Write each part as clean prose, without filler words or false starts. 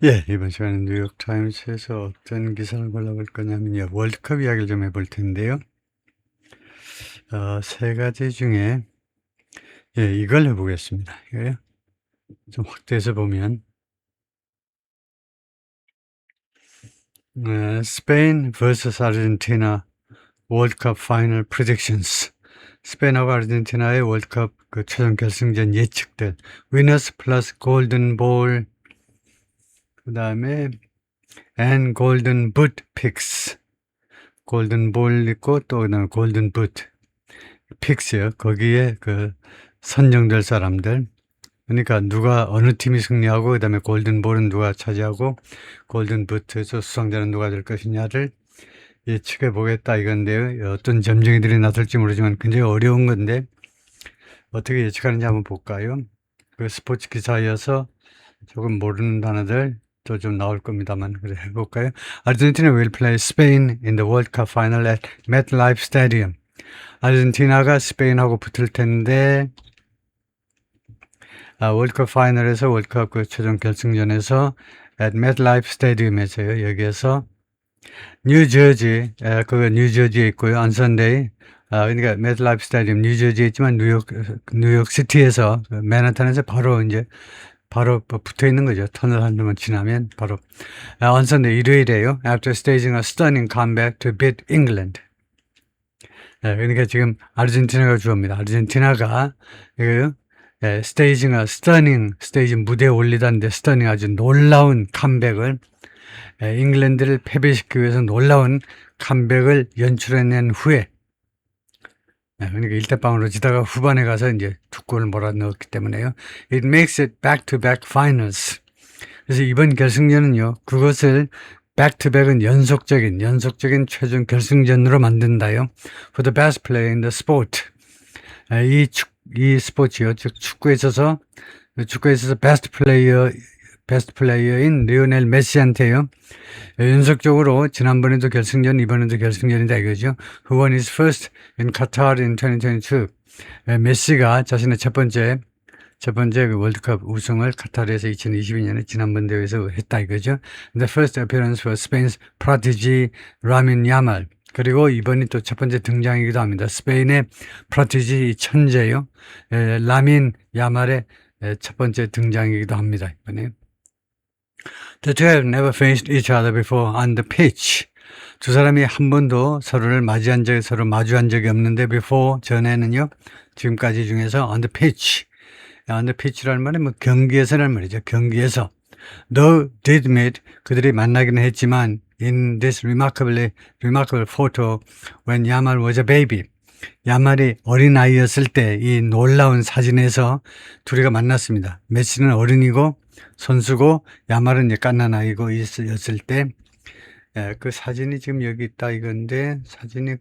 예, 이번 시간에 뉴욕타임스에서 어떤 기사를 골라볼 거냐면요. 월드컵 이야기를 좀 해볼 텐데요. 세 가지 중에, 이걸 해보겠습니다. 이거요. 좀 확대해서 보면, 스페인 vs 아르헨티나 월드컵 파이널 프리딕션스. 스페인하고 아르헨티나의 월드컵 그 최종 결승전 예측들. 위너스 플러스 골든볼, 그 다음에, and 골든 붓 픽스. 골든볼 있고, 또 그다음에 골든 붓. 픽스요. 거기에 그 선정될 사람들. 그러니까 누가 어느 팀이 승리하고 그다음에 골든볼은 누가 차지하고 골든 부트에서 수상자는 누가 될 것이냐를 예측해 보겠다 이건데요. 어떤 점쟁이들이 나설지 모르지만 굉장히 어려운 건데 어떻게 예측하는지 한번 볼까요? 그 스포츠 기사여서 조금 모르는 단어들 또 좀 나올 겁니다만 그래 해볼까요? 아르헨티나 will play Spain in the World Cup final at MetLife Stadium. 아르헨티나가 스페인하고 붙을 텐데 월드컵 파이널에서 월드컵 그 최종 결승전에서 at MetLife 스타디움에서요. 여기에서 뉴저지, 그거 뉴저지에 있고요. on Sunday. 그러니까 MetLife 스타디움 뉴저지에 있지만 뉴욕 시티에서 맨하탄에서 바로 붙어 있는 거죠. 터널 한 번만 지나면 바로 on Sunday 일요일에요. After staging a stunning comeback to beat England. 그러니까 지금 아르헨티나가 주어입니다. 아르헨티나가 스테이징 스테이지 무대에 올리다는데 스터닝 아주 놀라운 컴백을 잉글랜드를 패배시키기 위해서 놀라운 컴백을 연출해낸 후에 그러니까 1대0으로 지다가 후반에 가서 이제 두 골을 몰아넣었기 때문에요. It makes it back-to-back finals. 그래서 이번 결승전은요. 그것을 back-to-back은 연속적인 최종 결승전으로 만든다요. For the best player in the sport. 이 스포츠요. 즉 축구에 있어서 베스트 플레이어인 리오넬 메시한테요. 연속적으로 지난번에도 결승전, 이번에도 결승전이다 이거죠. Who won his first in Qatar in 2022. 메시가 자신의 첫 번째 그 월드컵 우승을 카타르에서 2022년에 지난번 대회에서 했다 이거죠. The first appearance for Spain's prodigy 라민 야말. 그리고 이번이 또 첫 번째 등장이기도 합니다. 스페인의 프로티지 천재요. 라민 야말의 첫 번째 등장이기도 합니다. 이번에. The two have never faced each other before on the pitch. 두 사람이 한 번도 서로 마주한 적이 없는데 before 전에는요. 지금까지 중에서 on the pitch. on the pitch라는 말은 뭐 경기에서라는 말이죠. 경기에서. Though did meet 그들이 만나기는 했지만 in this remarkable photo when 야말 was a baby. 야말이 어린아이였을 때 이 놀라운 사진에서 둘이가 만났습니다. 메시는 어른이고 선수고 야말은 이제 갓난아이고 였을 때 그 사진이 지금 여기 있다 이건데 사진이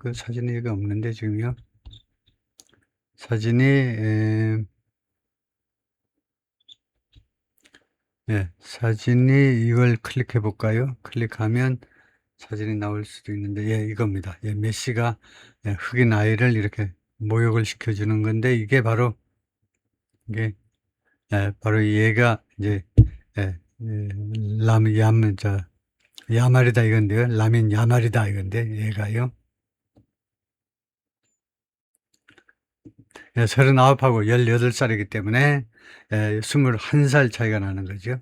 여기 없는데 지금요. 사진이 이걸 클릭해 볼까요? 클릭하면 사진이 나올 수도 있는데 이겁니다. 메시가 흑인 아이를 이렇게 모욕을 시켜주는 건데 이게 바로 얘가 이제 야말이다 이건데요. 라민 야말이다 이건데 얘가요. 39하고 18살이기 때문에 21살 차이가 나는 거죠.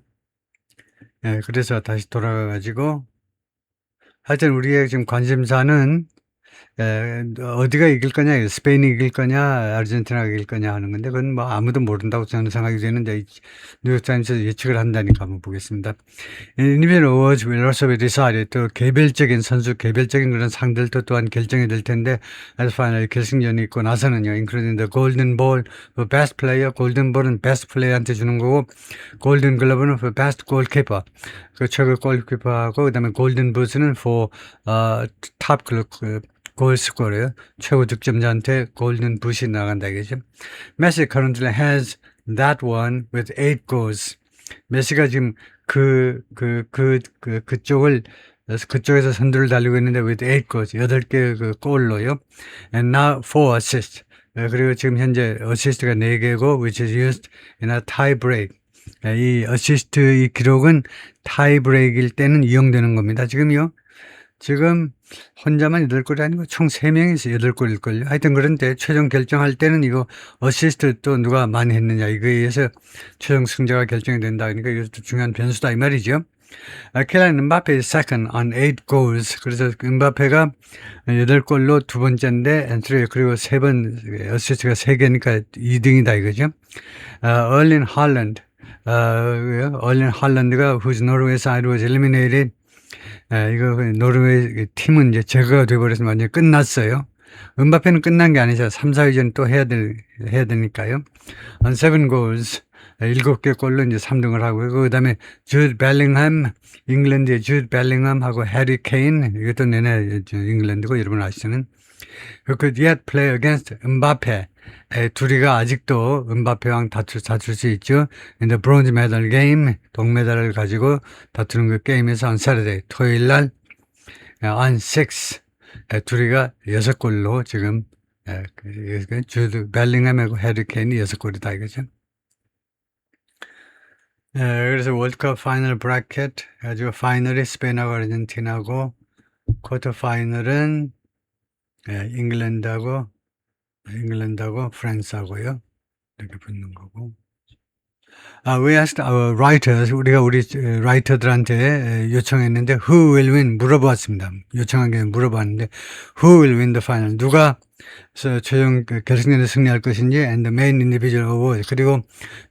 그래서 다시 돌아가 가지고 하여튼 우리의 지금 관심사는 어디가 이길 거냐, 스페인이 이길 거냐, 아르헨티나가 이길 거냐 하는 건데, 그건 뭐 아무도 모른다고 저는 생각이 되는데, 뉴욕타임스에서 예측을 한다니까 한번 보겠습니다. Individual awards will also be decided. 또 개별적인 그런 상들도 또한 결정이 될 텐데, as final 결승전이 있고 나서는요, including the golden ball for best player, golden ball은 best player한테 주는 거고, golden glove는 for best goalkeeper. 그 최고 골키퍼하고, 그 다음에 golden boot는 for, top 골스코어래요. 최고 득점자한테 골든 붓이 나간다 이거죠. 메시 currently has that one with 8 goals. 메시가 지금 그쪽에서 선두를 달리고 있는데 with 8 goals, 8개 그 골로요. And now 4 assists. 그리고 지금 현재 어시스트가 4개고 which is used in a tie break. 이 어시스트 이 기록은 타이브레이크일 때는 이용되는 겁니다. 지금 혼자만 8골이 아니고 총 3명이서 8골일걸요. 하여튼 그런데 최종 결정할 때는 이거 어시스트 또 누가 많이 했느냐 이거에 의해서 최종 승자가 결정이 된다. 그러니까 이것도 중요한 변수다 이 말이죠. 킬리안 음바페 is second on 8 goals. 그래서 음바페가 8골로 두 번째인데 그리고 3번 어시스트가 3개니까 2등이다 이거죠. 얼린 할랜드 얼린 할랜드가 whose Norway side was eliminated. 이거 노르웨이 팀은 이제 제거가 돼버려서 완전히 끝났어요. 음바페는 끝난 게 아니죠. 3, 4위전 또 해야 되니까요. on 7 goals 7개 골로 이제 3등을 하고요. 그 다음에 주드 벨링햄, 잉글랜드의 주드 벨링햄하고 해리 케인, 이것도 내내 잉글랜드고 여러분 아시는. 그 yet play against 음바페. 둘이가 아직도 음바페랑 다툴 수 있죠. In the bronze medal game, 동메달을 가지고 다투는 그 게임에서 on Saturday, 토요일 날, on 6, 둘이가 6골로 지금, 주드 벨링햄하고 해리 케인이 6골이다 이거죠. 그래서 월드컵 파이널 브래켓 가지고 파이널이 스페인하고 아르헨티나고 쿼터 파이널은 잉글랜드하고 프랑스하고요. 이렇게 붙는 거고. We asked our writers, 우리 라이터들한테 요청했는데 who will win 물어봤습니다. 요청한 게 물어봤는데 who will win the final 누가 최종 결승전에 승리할 것인지 and the main individual award 그리고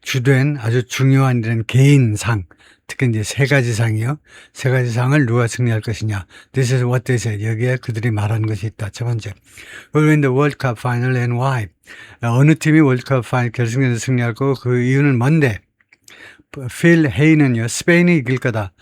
주된 아주 중요한 이런 개인상 특히 이제 3가지 상이요. 3가지 상을 누가 승리할 것이냐. This is what they said. 여기에 그들이 말한 것이 있다. 첫 번째. Who will win the World Cup final and why? 어느 팀이 월드컵 파이널 결승전에 승리할 거고 그 이유는 뭔데? 필 헤이는요. 스페인이 이길 거다.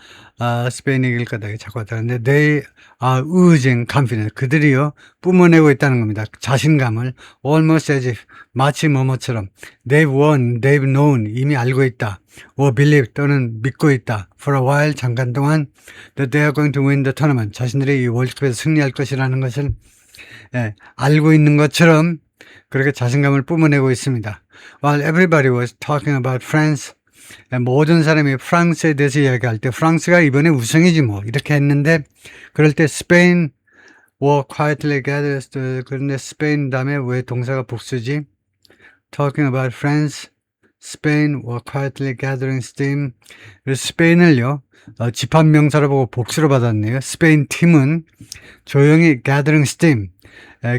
스페인이 이길 거다. 자꾸 하다는데 they are oozing confidence. 그들이요. 뿜어내고 있다는 겁니다. 자신감을 almost as if 마치 뭐뭐처럼 they've won, they've known 이미 알고 있다. or believe 또는 믿고 있다. for a while 잠깐 동안 that they are going to win the tournament. 자신들이 이 월드컵에서 승리할 것이라는 것을 알고 있는 것처럼 그렇게 자신감을 뿜어내고 있습니다. While everybody was talking about France 모든 사람이 프랑스에 대해서 이야기할 때 프랑스가 이번에 우승이지 뭐 이렇게 했는데 그럴 때 스페인 were quietly gathered 그런데 스페인 다음에 왜 동사가 복수지? Talking about France, Spain were quietly gathering steam. 그래서 스페인을요 집합명사로 보고 복수로 받았네요. 스페인 팀은 조용히 gathering steam.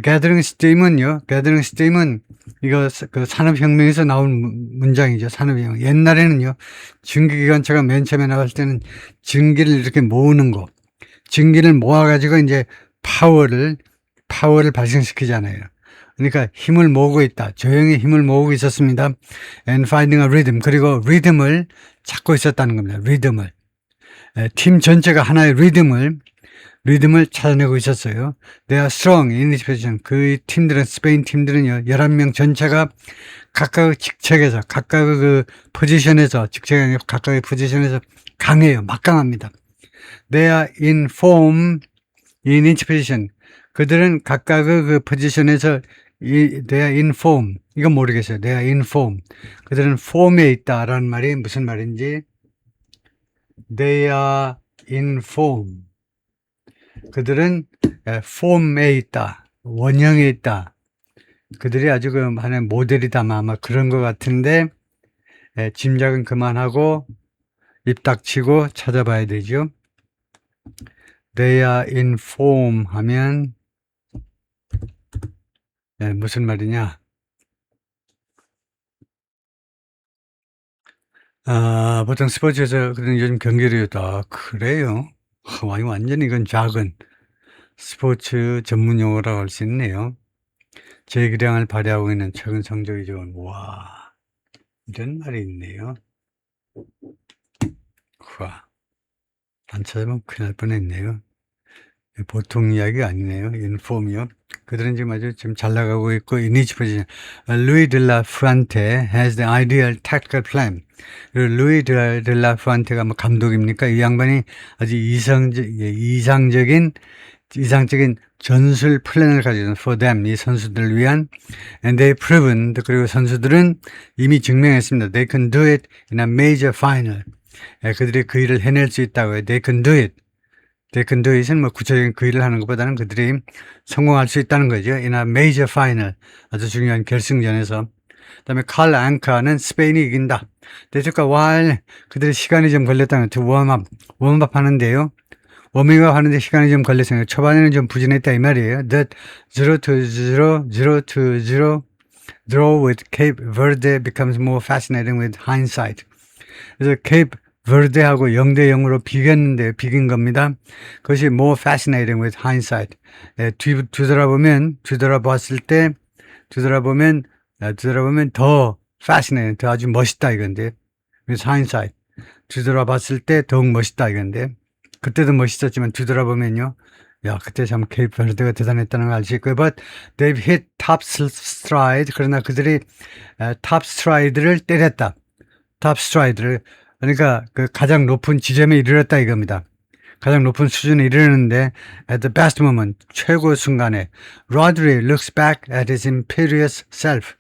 gathering steam은 이거 그 산업혁명에서 나온 문장이죠. 산업혁명. 옛날에는요 증기기관차가 맨 처음에 나왔을 때는 증기를 이렇게 모으는 거, 증기를 모아가지고 이제 파워를 발생시키잖아요. 그러니까 힘을 모으고 있다. 조용히 힘을 모으고 있었습니다. And finding a rhythm. 그리고 리듬을 찾고 있었다는 겁니다. 리듬을. 팀 전체가 하나의 리듬을 찾아내고 있었어요. They are strong in this position. 그 팀들은, 스페인 팀들은요, 11명 전체가 각각의 직책에서, 각각의 그 포지션에서, 직책이 아니라 각각의 포지션에서 강해요. 막강합니다. They are in form in each position. 그들은 각각의 그 포지션에서 they are in form. 이건 모르겠어요. They are in form. 그들은 폼에 있다라는 말이 무슨 말인지. They are in form. 그들은 폼에 있다. 원형에 있다. 그들이 아주 그 하나의 모델이다. 아마 그런 것 같은데 짐작은 그만하고 입 닥치고 찾아봐야 되죠. They are in form 하면 무슨 말이냐? 보통 스포츠에서 그런 요즘 경기류다. 그래요? 완전히 이건 작은 스포츠 전문 용어라고 할 수 있네요. 제 기량을 발휘하고 있는 최근 성적이 좋은 와 이런 말이 있네요. 안 찾으면 큰일 날 뻔했네요. 보통 이야기가 아니네요. 인폼이요. 그들은 지금 잘 나가고 있고 이니치 포지션. 루이 델라 프란테 has the ideal tactical plan. 그리고 루이 델라 프란테가 뭐 감독입니까? 이 양반이 아주 이상적인 전술 플랜을 가지고 for them, 이 선수들을 위한 and they proven, 그리고 선수들은 이미 증명했습니다. They can do it in a major final. 그들이 그 일을 해낼 수 있다고요. They can do it. They can do it은 뭐 구체적인 그 일을 하는 것보다는 그들이 성공할 수 있다는 거죠. In a major final. 아주 중요한 결승전에서. 그 다음에 칼 앙카는 스페인이 이긴다. They took a while. 그들이 시간이 좀 걸렸다는 to warm up. 웜업 하는데요. 워밍업 하는데 시간이 좀 걸렸어요. 초반에는 좀 부진했다 이 말이에요. That 0-0, 0-0 draw with Cape Verde becomes more fascinating with hindsight. 그래서 Cape Verde하고 0-0으로 비긴 겁니다. 그것이 more fascinating with hindsight. 뒤돌아보면 더 fascinating, 더 아주 멋있다 이건데. with hindsight. 뒤돌아봤을 때 더욱 멋있다 이건데. 그때도 멋있었지만 뒤돌아보면요. 야, 그때 참 케이프 베르데가 대단했다는 걸 알 수 있고요. But they've hit top stride. 그러나 그들이 top stride를 때렸다. top stride를. 그러니까 그 가장 높은 지점에 이르렀다 이겁니다. 가장 높은 수준에 이르렀는데 at the best moment, 최고 순간에 Rodri looks back at his imperious self.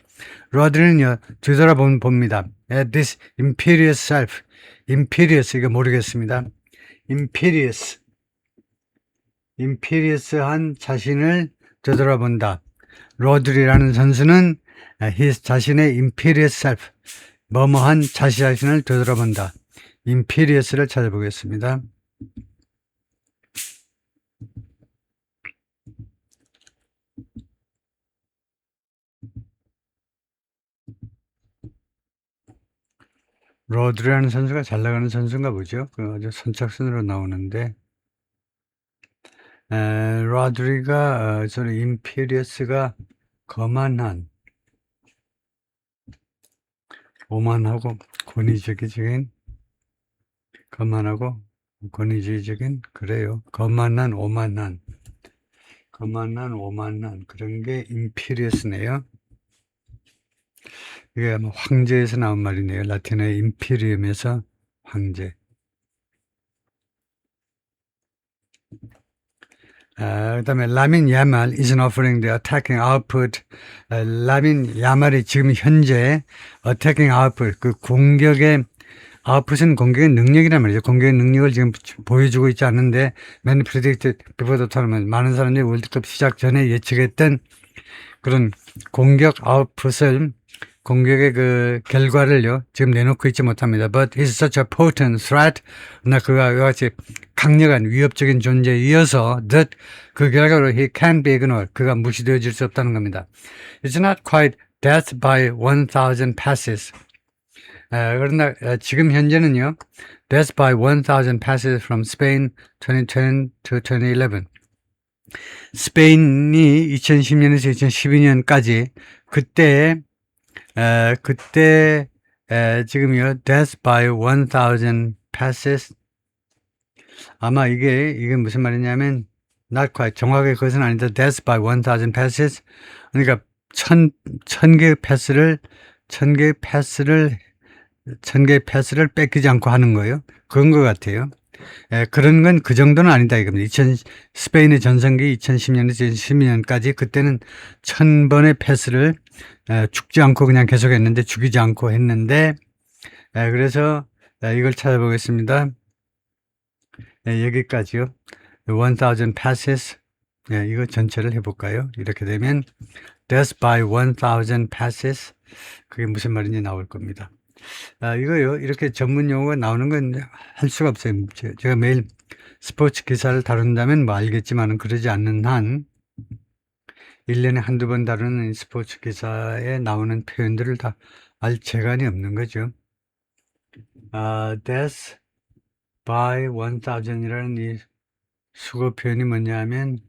로드리는요, 뒤돌아봅니다. At this imperious self. imperious, 이거 모르겠습니다. imperious한 자신을 되돌아본다. 로드리라는 선수는 자신의 imperious self, 뭐뭐한 자신을 되돌아본다. imperious를 찾아보겠습니다. 로드리라는 선수가 잘 나가는 선수인가 보죠. 그 아주 선착순으로 나오는데, 로드리가 저는 임페리어스가 거만한, 오만하고 권위주의적인, 거만하고 권위주의적인, 그래요. 거만한 오만한 그런 게 임페리어스네요. 이게 아마 황제에서 나온 말이네요. 라틴어의 임페리움에서 황제. 그 다음에 라민 야말 isn't offering the attacking output. 라민 야말이 지금 현재 attacking output, 그 공격의 output은 공격의 능력이란 말이죠. 공격의 능력을 지금 보여주고 있지 않는데 many predicted before the tournament. 많은 사람들이 월드컵 시작 전에 예측했던 그런 공격 아웃풋을, 공격의 그 결과를요, 지금 내놓고 있지 못합니다. But he's such a potent threat. 나 그가 이와 같이 강력한 위협적인 존재이어서 that 그 결과로 he can't be ignored. 그가 무시되어질 수 없다는 겁니다. It's not quite death by 1,000 passes. 그러나 지금 현재는요, death by 1,000 passes from Spain 2010 to 2011. 스페인이 2010년에서 2012년까지 그때 지금요, death by 1,000 passes. 아마 이게 무슨 말이냐면, not quite, 정확하게 그것은 아니다. death by 1,000 passes. 그러니까, 천 개의 패스를 뺏기지 않고 하는 거예요. 그런 것 같아요. 그런 건 그 정도는 아니다 이겁니다. 스페인의 전성기 2010년에서 2012년까지 그때는 1,000번의 패스를 죽지 않고 그냥 계속했는데, 죽이지 않고 했는데, 그래서 이걸 찾아보겠습니다. 여기까지요. 1,000 passes. 이거 전체를 해볼까요? 이렇게 되면 death by 1,000 passes. 그게 무슨 말인지 나올 겁니다. 이거요, 이렇게 전문 용어가 나오는 건 할 수가 없어요. 제가 매일 스포츠 기사를 다룬다면 뭐 알겠지만은, 그러지 않는 한 1년에 한두 번 다루는 스포츠 기사에 나오는 표현들을 다 알 재간이 없는 거죠. death by 1,000이라는 이 수거 표현이 뭐냐면,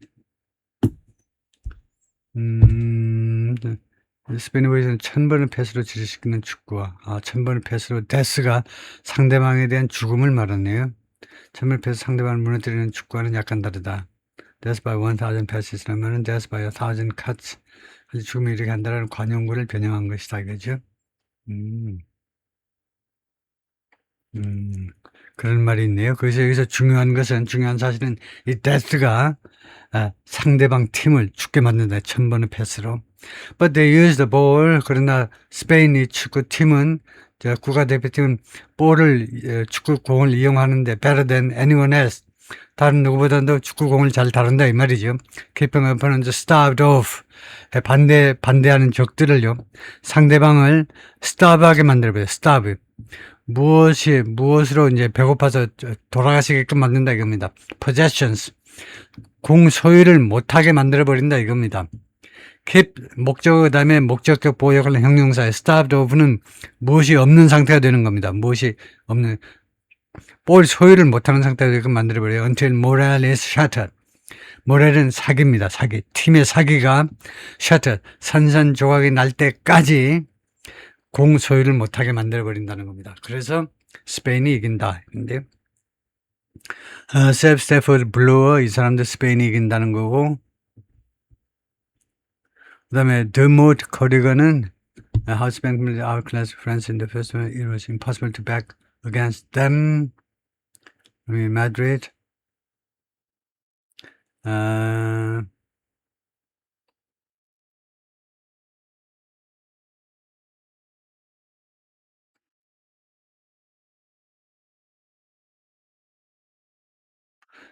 스페인어에서는 1,000번의 패스로 지지시키는 축구와 1,000번의 패스로 데스가 상대방에 대한 죽음을 말하네요. 1,000번의 패스 상대방을 무너뜨리는 축구와는 약간 다르다. death by 1,000 passes라면 death by 1,000 cuts, 죽음이 이렇게 한다는 관용구를 변형한 것이다 이거죠. 그런 말이 있네요. 그래서 여기서 중요한 사실은 이 death가 상대방 팀을 죽게 만든다. 1000번의 패스로. But they use the ball. 그러나 스페인이 축구팀은 국가대표팀은 볼을 축구공을 이용하는데 better than anyone else. 다른 누구보다도 축구공을 잘 다룬다 이 말이죠. Keeping opponents starved of. 반대하는 적들을요. 상대방을 starve하게 만들어버려요. starve. 무엇으로 이제 배고파서 돌아가시게끔 만든다 이겁니다. possessions. 공 소유를 못하게 만들어버린다 이겁니다. keep 목적어 그다음에 목적격 보역하는 형용사의 starved of는 무엇이 없는 상태가 되는 겁니다. 무엇이 없는 볼 소유를 못하는 상태가 되게끔 만들어버려요. until morale is shattered. morale은 사기입니다. 사기. 팀의 사기가 shattered. 산산조각이 날 때까지 공 소유를 못하게 만들어버린다는 겁니다. 그래서 스페인이 이긴다. 근데 셉 스태퍼드 블루어 이 사람도 스페인이 이긴다는 거고 그 다음에 드모트 커리건은 House Bank outclassed France in the first one. It was impossible to back against them. Madrid.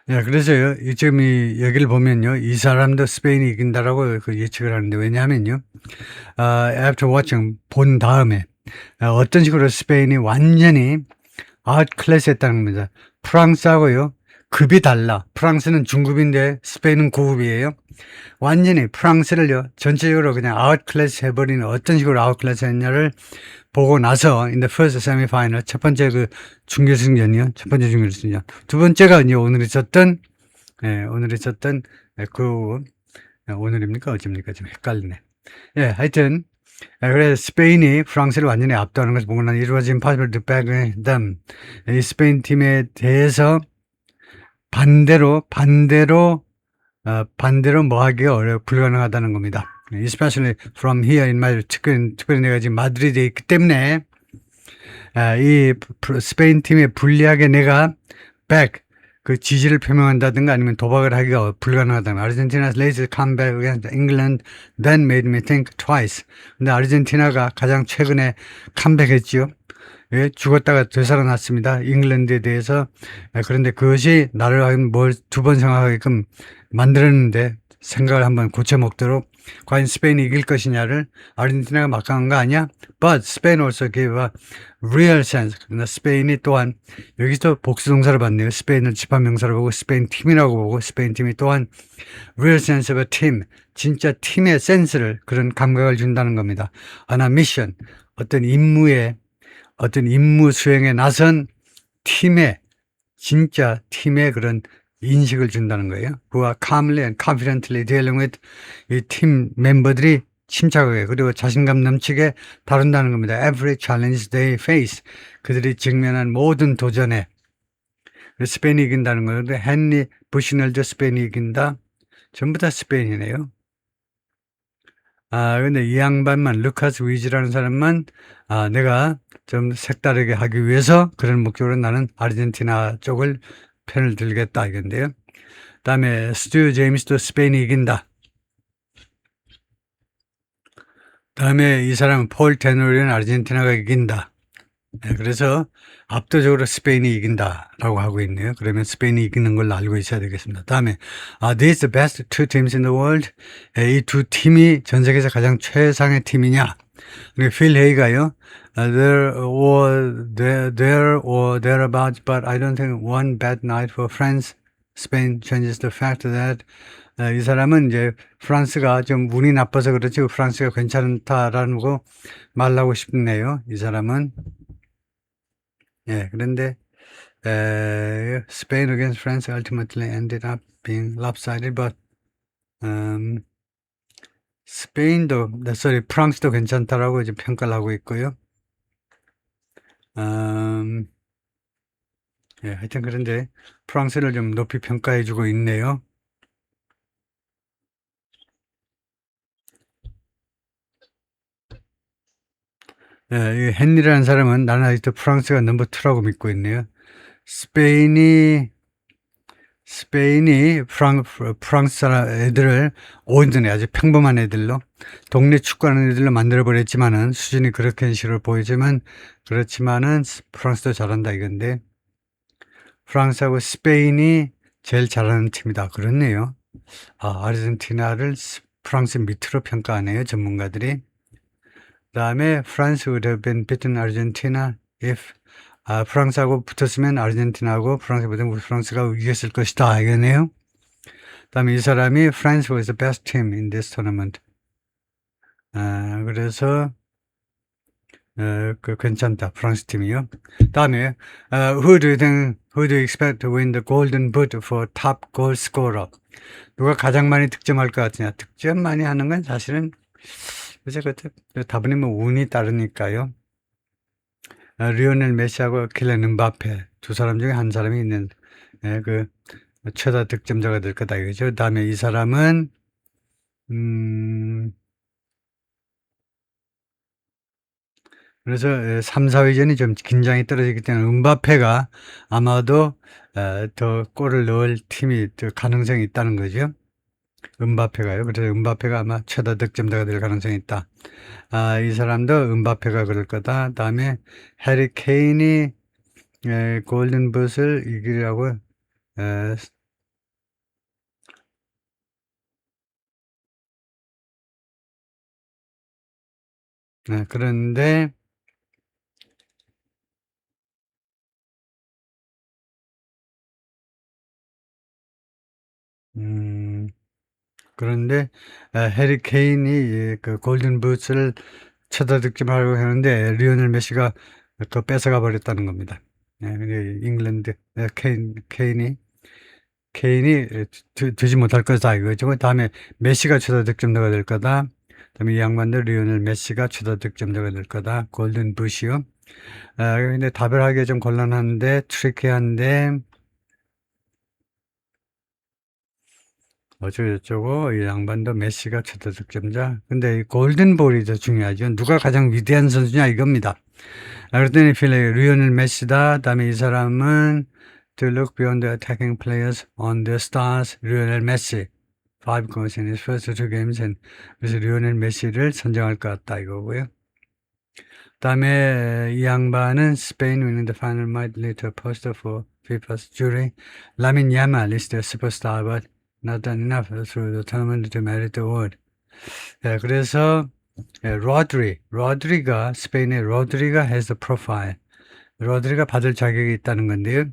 그래서요, 지금 이 여기를 보면요, 이 사람도 스페인이 이긴다라고 예측을 하는데, 왜냐하면요, after watching, 본 다음에, 어떤 식으로 스페인이 완전히 아웃클래스 했다는 겁니다. 프랑스하고요, 급이 달라. 프랑스는 중급인데, 스페인은 고급이에요. 완전히 프랑스를요, 전체적으로 그냥 아웃클래스 해버리는 어떤 식으로 아웃클래스 했냐를 보고 나서 in the first semi-final 첫 번째 준결승전이요. 첫 번째 준결승전. 두 번째가 이제 오늘 있었던 오늘입니까? 어제입니까? 좀 헷갈리네. 하여튼 그래서 스페인이 프랑스를 완전히 압도하는 것을 보고 난 it was impossible to back them. 이 스페인 팀에 대해서 반대로 뭐 하기가 불가능하다는 겁니다. Especially from here in Madrid. 특별히 내가 지금 마드리드에 있기 때문에 이 스페인 팀에 불리하게 내가 지지를 표명한다든가 아니면 도박을 하기가 불가능하다는 아르헨티나's latest comeback against England then made me think twice. 근데 아르헨티나가 가장 최근에 컴백했지요. 죽었다가 되살아났습니다. 잉글랜드에 대해서. 그런데 그것이 나를 뭘 두 번 생각하게끔 만들었는데 생각을 한번 고쳐먹도록 과연 스페인이 이길 것이냐를 아르헨티나가 막강한 거 아니야? But Spain also gave a real sense. 그러나 스페인이 또한 여기서 복수동사를 봤네요. 스페인을 집합명사로 보고 스페인 팀이라고 보고 스페인 팀이 또한 real sense of a team. 진짜 팀의 센스를 그런 감각을 준다는 겁니다. 하나 미션. 어떤 임무 수행에 나선 진짜 팀의 그런 인식을 준다는 거예요. 그와 calmly and confidently dealing with 이 팀 멤버들이 침착하게 그리고 자신감 넘치게 다룬다는 겁니다. Every challenge they face. 그들이 직면한 모든 도전에 스페인이 이긴다는 거예요. 헨리 부시널도 스페인이 이긴다. 전부 다 스페인이네요. 근데 이 양반만 루카스 위즈라는 사람만 내가 좀 색다르게 하기 위해서 그런 목적으로 나는 아르헨티나 쪽을 편을 들겠다 이건데요. 다음에 스튜 제임스도 스페인이 이긴다. 다음에 이 사람은 폴 테노리는 아르헨티나가 이긴다. 그래서 압도적으로 스페인이 이긴다라고 하고 있네요. 그러면 스페인이 이기는 걸로 알고 있어야 되겠습니다. 다음에 these the best two teams in the world. 이 두 팀이 전 세계에서 가장 최상의 팀이냐. 필 헤이가요. There or thereabouts, but I don't think one bad night for France, Spain changes the fact that 이 사람은 이제 프랑스가 좀 운이 나빠서 그렇지 프랑스가 괜찮다라는 거 말하고 싶네요. 이 사람은. 그런데 Spain against France ultimately ended up being lopsided, but 프랑스도 괜찮다라고 이제 평가를 하고 있고요. 하여튼 그런데 프랑스를 좀 높이 평가해주고 있네요. 이 헨리라는 사람은 나는 아직도 프랑스가 넘버 2라고 믿고 있네요. 스페인이 스페인이 프랑스 사람 애들을 온전히 아주 평범한 애들로 동네 축구하는 애들로 만들어버렸지만은 수준이 그렇게 식으로 보이지만 그렇지만은 프랑스도 잘한다 이건데 프랑스하고 스페인이 제일 잘하는 팀이다 그렇네요. 아르헨티나를 프랑스 밑으로 평가하네요 전문가들이. 그다음에 France would have been beaten Argentina if 프랑스하고 붙었으면 아르헨티나하고 프랑스가 이겼을 것이다 이거네요. 그다음에 이 사람이 France was the best team in this tournament. 그래서 괜찮다 프랑스 팀이요. 다음에 who do you expect to win the golden boot for top goal scorer? 누가 가장 많이 득점할 것 같으냐? 득점 많이 하는 건 사실은 그저 다분히 뭐 운이 따르니까요. 리오넬 메시하고 킬리안 음바페 두 사람 중에 한 사람이 있는 그 최다 득점자가 될 거다 이거죠. 그다음에 이 사람은 그래서 3, 4위전이 좀 긴장이 떨어지기 때문에 음바페가 아마도 더 골을 넣을 팀이 더 가능성이 있다는 거죠. 음바페가요. 그래서 음바페가 아마 최다 득점자가 될 가능성이 있다. 이 사람도 음바페가 그럴 거다. 다음에 해리 케인이 골든붓을 이기려고 그런데 그런데 해리 케인이 그 골든붓을 최다 득점하려고 하는데 리오넬 메시가 그거 뺏어가 버렸다는 겁니다. 잉글랜드 케인이 되지 못할 거다 이거죠. 그 다음에 메시가 최다 득점자가 될 거다. 그다음에 이 양반도 리오넬 메시가 최다 득점자가 될 거다. 골든붓이요. 근데 답을 하기가 좀 곤란한데 트리키한데 어쩌고저쩌고 이 양반도 메시가 최다 득점자. 근데 이 골든볼이 더 중요하죠. 누가 가장 위대한 선수냐 이겁니다. 그랬더니 리오넬 메시다. 그다음에 이 사람은 to look beyond the attacking players on the stars. 리오넬 메시 5 goals in his first 2 games. 그래서 리오넬 메시를 선정할 것 같다 이거고요. 그다음에 이 양반은 Spain winning the final might lead to a poster for FIFA's jury. 라민 야말 is the superstar, but not done enough through the tournament to merit the award. 그래서 로드리가 스페인의 로드리가 has the profile. 로드리가 받을 자격이 있다는 건데요.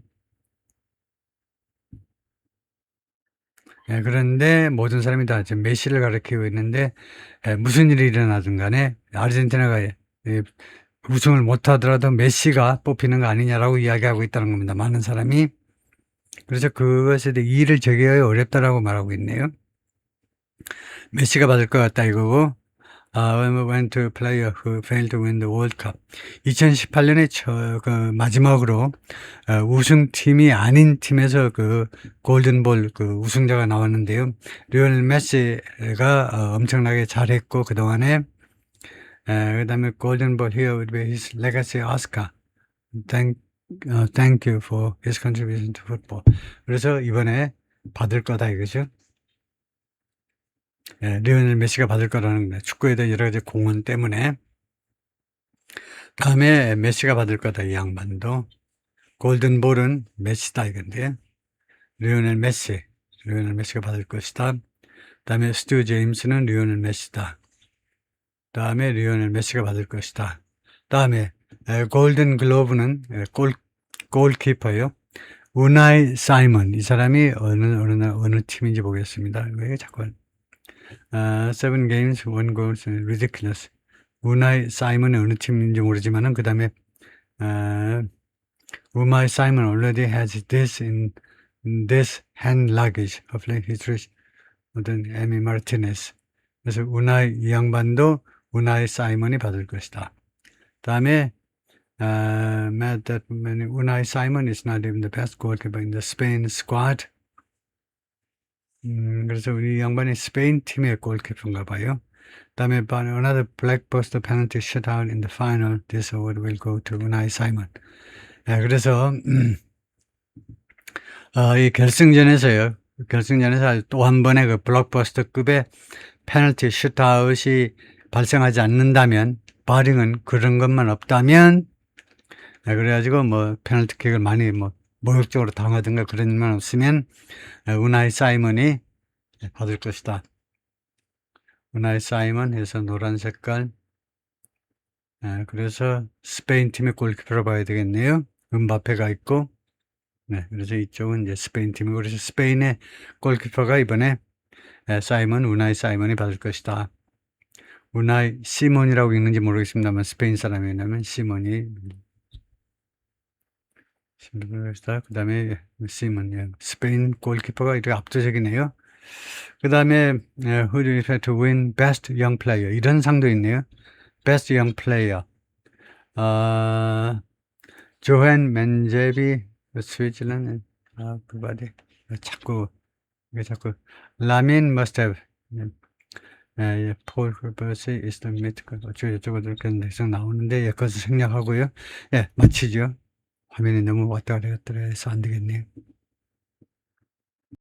그런데 모든 사람이 다 지금 메시를 가리키고 있는데 무슨 일이 일어나든 간에 아르헨티나가 우승을 못하더라도 메시가 뽑히는 거 아니냐라고 이야기하고 있다는 겁니다. 많은 사람이. 그래서 그것에 대해 이의를 제기하기 어렵다라고 말하고 있네요. 메시가 받을 것 같다 이거고 went to player who failed to win the World Cup. 2018년에 그 마지막으로 우승팀이 아닌 팀에서 그 골든볼 그 우승자가 나왔는데요. 리오넬 메시가 엄청나게 잘했고 그동안에 그다음에 골든볼 here would be his legacy Oscar. Thank you for his contribution to football. 그래서 이번에 받을 거다 이거죠. 리오넬 메시가 받을 거라는 거예요. 축구에 대한 여러 가지 공헌 때문에. 다음에 메시가 받을 거다 이 양반도. 골든볼은 메시다 이건데 리오넬 메시가 받을 것이다. 다음에 스튜 제임스는 리오넬 메시다. 다음에 리오넬 메시가 받을 것이다. 다음에 골든 글로브는 골키퍼요. 우나이 사이먼 이 사람이 어느 팀인지 보겠습니다. 왜 자꾸 7 games, 1 goal, ridiculous. 우나이 사이먼은 어느 팀인지 모르지만은 그 다음에 우나이 사이먼 already has this in this hand luggage of his rich 어떤 에미 마르티네스. 그래서 이 양반도 우나이 사이먼이 받을 것이다. 다음에 우나이 사이먼 is not even the best goalkeeper in the Spain squad. 그래서 우리 양반이 스페인 팀의 골키퍼인가 봐요. 다음에 another black poster penalty shootout in the final. This award will go to Unai Simon. 그래서 이 결승전에서요. 결승전에서 또 한 번의 그 블록버스터급의 페널티 슈트아웃이 발생하지 않는다면, 바링은 그런 것만 없다면, 그래가지고 뭐 페널티킥을 많이 뭐 모욕적으로 당하든가 그런 일만 없으면 우나이 사이먼이 받을 것이다. 우나이 사이먼 해서 노란 색깔. 그래서 스페인 팀의 골키퍼로 봐야 되겠네요. 음바페가 있고, 그래서 이쪽은 이제 스페인 팀이고, 그래서 스페인의 골키퍼가 이번에 우나이 사이먼이 받을 것이다. 우나이 시몬이라고 읽는지 모르겠습니다만 스페인 사람이라면 시몬이 그 다음에 시몬, 스페인 골키퍼가 이렇게 압도적이네요. 그 다음에 who do you expect to win best young player, 이런 상도 있네요. best young player, 조헨 맨제비 스위tzerland, 그바디 자꾸 라민 must have, 폴 버시 is the mythical, 어쩌고저쩌고 이렇게 계속 나오는데 그것을 생략하고요. 마치죠. 화면이 너무 왔다 갔다 해서 안 되겠네요.